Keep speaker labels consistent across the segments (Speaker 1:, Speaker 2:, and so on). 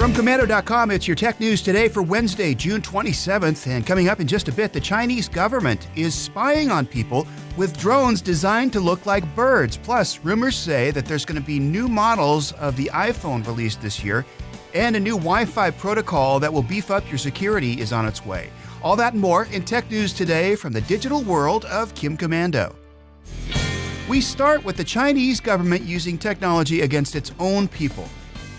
Speaker 1: From Komando.com, it's your tech news today for Wednesday, June 27th. And coming up in just a bit, the Chinese government is spying on people with drones designed to look like birds. Plus, rumors say that there's going to be new models of the iPhone released this year, and a new Wi-Fi protocol that will beef up your security is on its way. All that and more in tech news today from the digital world of Kim Komando. We start with the Chinese government using technology against its own people.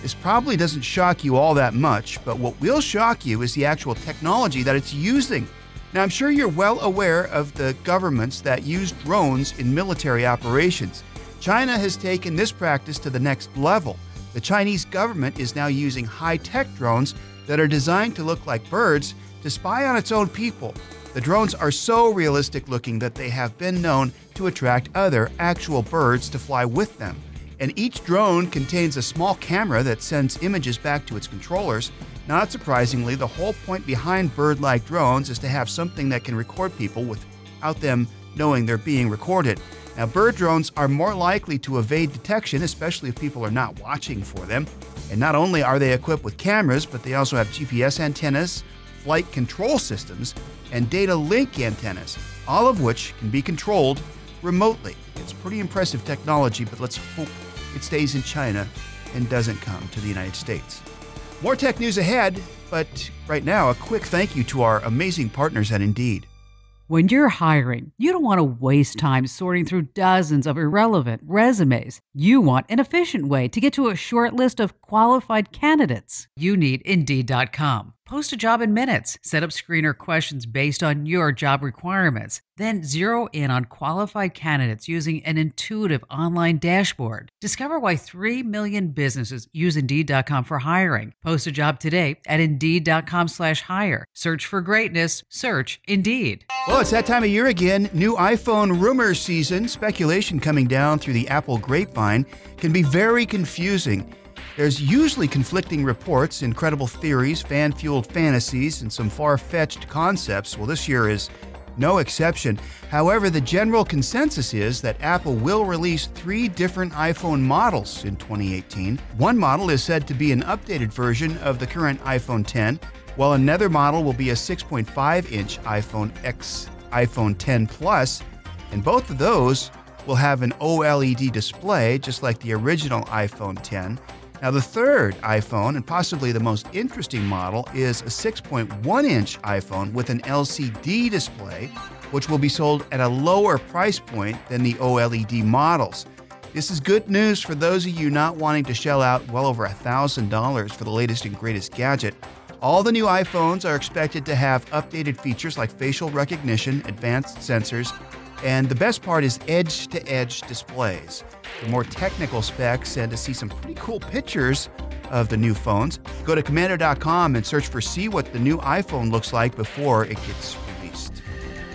Speaker 1: This probably doesn't shock you all that much, but what will shock you is the actual technology that it's using. Now, I'm sure you're well aware of the governments that use drones in military operations. China has taken this practice to the next level. The Chinese government is now using high-tech drones that are designed to look like birds to spy on its own people. The drones are so realistic looking that they have been known to attract other actual birds to fly with them. And each drone contains a small camera that sends images back to its controllers. Not surprisingly, the whole point behind bird-like drones is to have something that can record people without them knowing they're being recorded. Now, bird drones are more likely to evade detection, especially if people are not watching for them. And not only are they equipped with cameras, but they also have GPS antennas, flight control systems, and data link antennas, all of which can be controlled remotely. It's pretty impressive technology, but let's hope it stays in China and doesn't come to the United States. More tech news ahead, but right now, a quick thank you to our amazing partners at Indeed.
Speaker 2: When you're hiring, you don't want to waste time sorting through dozens of irrelevant resumes. You want an efficient way to get to a short list of qualified candidates. You need Indeed.com. Post a job in minutes. Set up screener questions based on your job requirements. Then zero in on qualified candidates using an intuitive online dashboard. Discover why 3 million businesses use Indeed.com for hiring. Post a job today at Indeed.com/hire. Search for greatness. Search Indeed.
Speaker 1: Well, it's that time of year again. New iPhone rumor season. Speculation coming down through the Apple grapevine can be very confusing. There's usually conflicting reports, incredible theories, fan-fueled fantasies, and some far-fetched concepts. Well, this year is no exception. However, the general consensus is that Apple will release 3 different iPhone models in 2018. One model is said to be an updated version of the current iPhone X, while another model will be a 6.5-inch iPhone X, iPhone X Plus, and both of those will have an OLED display, just like the original iPhone X. Now, the third iPhone, and possibly the most interesting model, is a 6.1-inch iPhone with an LCD display, which will be sold at a lower price point than the OLED models. This is good news for those of you not wanting to shell out well over $1,000 for the latest and greatest gadget. All the new iPhones are expected to have updated features like facial recognition, advanced sensors, and the best part is edge-to-edge displays. For more technical specs and to see some pretty cool pictures of the new phones, go to Komando.com and search for see what the new iPhone looks like before it gets released.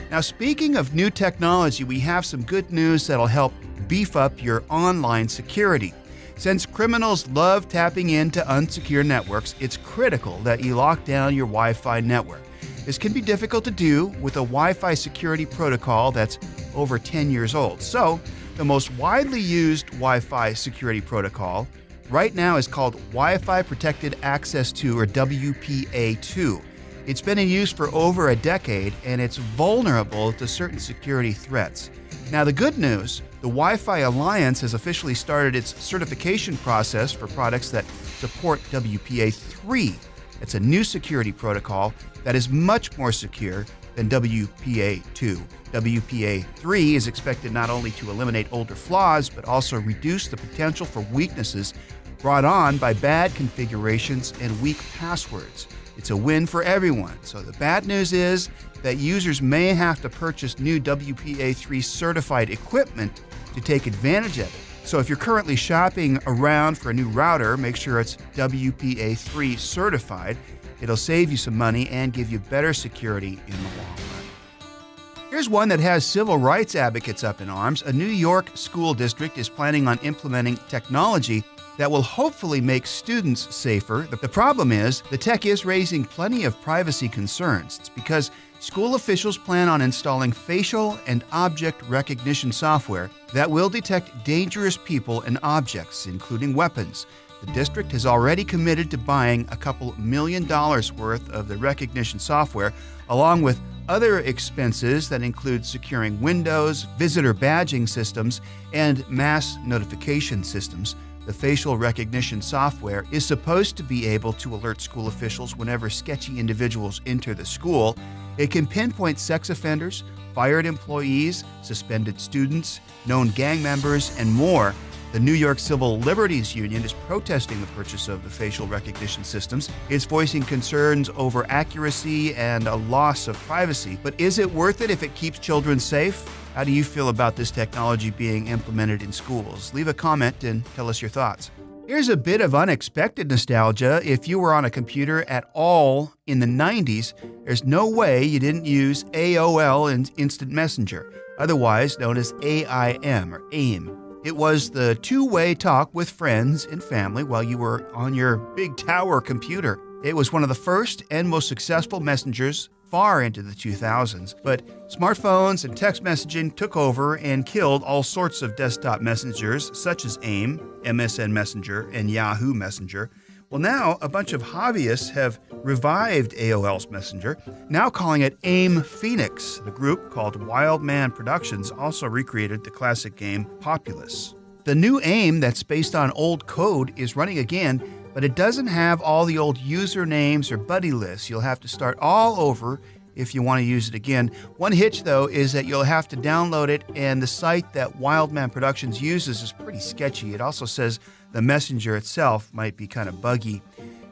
Speaker 1: Now, speaking of new technology, we have some good news that'll help beef up your online security. Since criminals love tapping into unsecure networks, it's critical that you lock down your Wi-Fi network. This can be difficult to do with a Wi-Fi security protocol that's over 10 years old. So, the most widely used Wi-Fi security protocol right now is called Wi-Fi Protected Access 2, or WPA2. It's been in use for over a decade, and it's vulnerable to certain security threats. Now, the good news, the Wi-Fi Alliance has officially started its certification process for products that support WPA3. It's a new security protocol that is much more secure than WPA2. WPA3 is expected not only to eliminate older flaws, but also reduce the potential for weaknesses brought on by bad configurations and weak passwords. It's a win for everyone. So the bad news is that users may have to purchase new WPA3 certified equipment to take advantage of it. So if you're currently shopping around for a new router, make sure it's WPA3 certified. It'll save you some money and give you better security in the long run. Here's one that has civil rights advocates up in arms. A New York school district is planning on implementing technology that will hopefully make students safer. The problem is, the tech is raising plenty of privacy concerns. It's because school officials plan on installing facial and object recognition software that will detect dangerous people and objects, including weapons. The district has already committed to buying a couple $1 million worth of the recognition software, along with other expenses that include securing windows, visitor badging systems, and mass notification systems. The facial recognition software is supposed to be able to alert school officials whenever sketchy individuals enter the school. It can pinpoint sex offenders, fired employees, suspended students, known gang members, and more. The New York Civil Liberties Union is protesting the purchase of the facial recognition systems. It's voicing concerns over accuracy and a loss of privacy. But is it worth it if it keeps children safe? How do you feel about this technology being implemented in schools? Leave a comment and tell us your thoughts. Here's a bit of unexpected nostalgia. If you were on a computer at all in the 90s, there's no way you didn't use AOL and Instant Messenger, otherwise known as AIM or AIM. It was the two-way talk with friends and family while you were on your big tower computer. It was one of the first and most successful messengers far into the 2000s, but smartphones and text messaging took over and killed all sorts of desktop messengers such as AIM, MSN Messenger, and Yahoo Messenger. Well, now a bunch of hobbyists have revived AOL's Messenger, now calling it AIM Phoenix. The group, called Wildman Productions, also recreated the classic game Populous. The new AIM that's based on old code is running again, but it doesn't have all the old usernames or buddy lists. You'll have to start all over if you want to use it again. One hitch, though, is that you'll have to download it, and the site that Wildman Productions uses is pretty sketchy. It also says the messenger itself might be kind of buggy.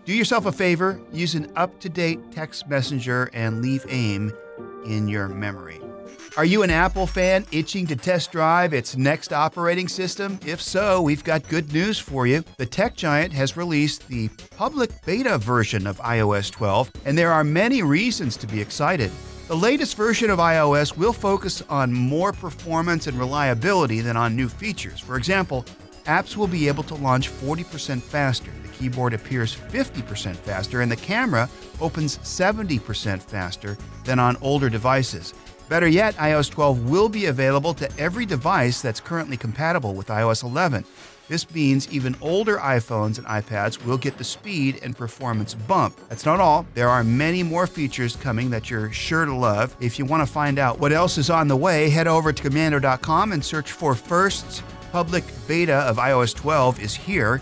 Speaker 1: Do yourself a favor, use an up-to-date text messenger and leave AIM in your memory. Are you an Apple fan itching to test drive its next operating system? If so, we've got good news for you. The tech giant has released the public beta version of iOS 12, and there are many reasons to be excited. The latest version of iOS will focus on more performance and reliability than on new features. For example, apps will be able to launch 40% faster, the keyboard appears 50% faster, and the camera opens 70% faster than on older devices. Better yet, iOS 12 will be available to every device that's currently compatible with iOS 11. This means even older iPhones and iPads will get the speed and performance bump. That's not all. There are many more features coming that you're sure to love. If you want to find out what else is on the way, head over to komando.com and search for First Public Beta of iOS 12 is here.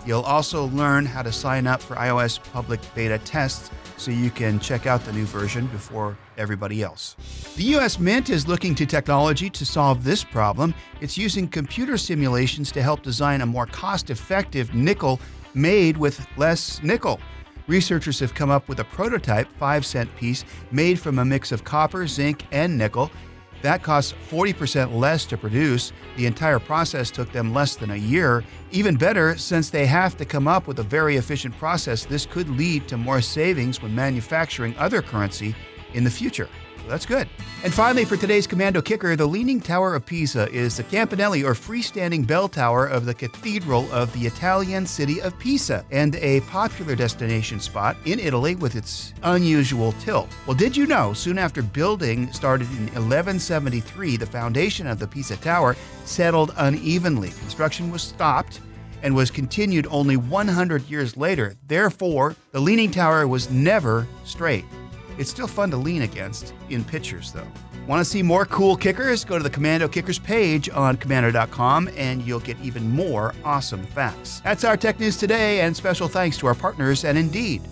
Speaker 1: You'll also learn how to sign up for iOS public beta tests so you can check out the new version before everybody else. The U.S. Mint is looking to technology to solve this problem. It's using computer simulations to help design a more cost-effective nickel made with less nickel. Researchers have come up with a prototype 5-cent piece made from a mix of copper, zinc, and nickel. That costs 40% less to produce. The entire process took them less than a year. Even better, since they have to come up with a very efficient process, this could lead to more savings when manufacturing other currency in the future. So that's good. And finally, for today's Commando Kicker, the Leaning Tower of Pisa is the campanelli or freestanding bell tower of the Cathedral of the Italian city of Pisa, and a popular destination spot in Italy with its unusual tilt. Well, did you know, soon after building started in 1173, the foundation of the Pisa Tower settled unevenly. Construction was stopped and was continued only 100 years later. Therefore, the Leaning Tower was never straight. It's still fun to lean against in pictures, though. Want to see more cool kickers? Go to the Komando Kickers page on komando.com and you'll get even more awesome facts. That's our tech news today, and special thanks to our partners and Indeed.